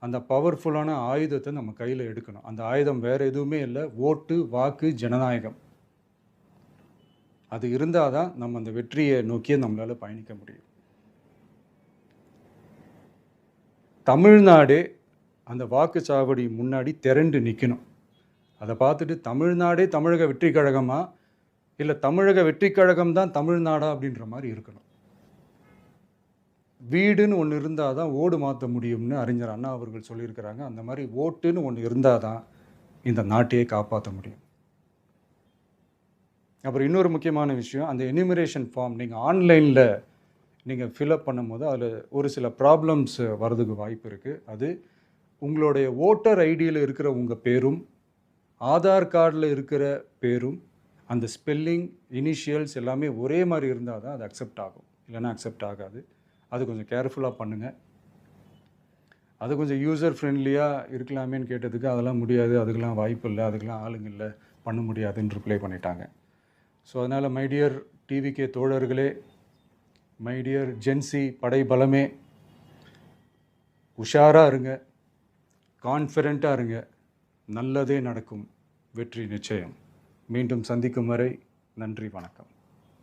அந்த பவர்ஃபுல்லான ஆயுதத்தை நம்ம கையில் எடுக்கணும். அந்த ஆயுதம் வேறு எதுவுமே இல்லை, ஓட்டு, வாக்கு, ஜனநாயகம். அது இருந்தால் தான் நம்ம அந்த வெற்றியை நோக்கியே நம்மளால் பயணிக்க முடியும். தமிழ்நாடே அந்த வாக்குச்சாவடி முன்னாடி திரண்டு நிற்கணும். அதை பார்த்துட்டு தமிழ்நாடே தமிழக வெற்றி கழகமா, இல்லை தமிழக வெற்றி கழகம் தான் தமிழ்நாடா அப்படின்ற மாதிரி இருக்கணும். வீடுன்னு ஒன்று இருந்தால் தான் ஓடு மாற்ற முடியும்னு அறிஞர் அண்ணா அவர்கள் சொல்லியிருக்கிறாங்க. அந்த மாதிரி ஓட்டுன்னு ஒன்று இருந்தால் தான் இந்த நாட்டையே காப்பாற்ற முடியும். அப்புறம் இன்னொரு முக்கியமான விஷயம், அந்த எனிமரேஷன் ஃபார்ம் நீங்கள் ஆன்லைனில் நீங்கள் ஃபில்அப் பண்ணும்போது அதில் ஒரு சில ப்ராப்ளம்ஸ் வர்றதுக்கு வாய்ப்பு இருக்குது. அது உங்களுடைய ஓட்டர் ஐடியில் இருக்கிற உங்கள் பேரும் ஆதார் கார்டில் இருக்கிற பேரும் அந்த ஸ்பெல்லிங், இனிஷியல்ஸ் எல்லாமே ஒரே மாதிரி இருந்தால் தான் அது அக்செப்ட் ஆகும், இல்லைன்னா அக்செப்ட் ஆகாது. அது கொஞ்சம் கேர்ஃபுல்லாக பண்ணுங்கள். அது கொஞ்சம் யூசர் ஃப்ரெண்ட்லியாக இருக்கலாமேன்னு கேட்டதுக்கு அதெல்லாம் முடியாது, அதுக்கெல்லாம் வாய்ப்பு இல்லை, அதுக்கெல்லாம் ஆளுங்க இல்லை, பண்ண முடியாதுன்னு ரிப்ளை பண்ணிட்டாங்க. ஸோ அதனால் மைடியர் டிவிகே தோழர்களே, மைடியர் ஜென்சி படை பலமே, உஷாராக இருங்க, கான்ஃபிடெண்ட்டாக இருங்க, நல்லதே நடக்கும், வெற்றி நிச்சயம். மீண்டும் சந்திக்கும் வரை நன்றி, வணக்கம்.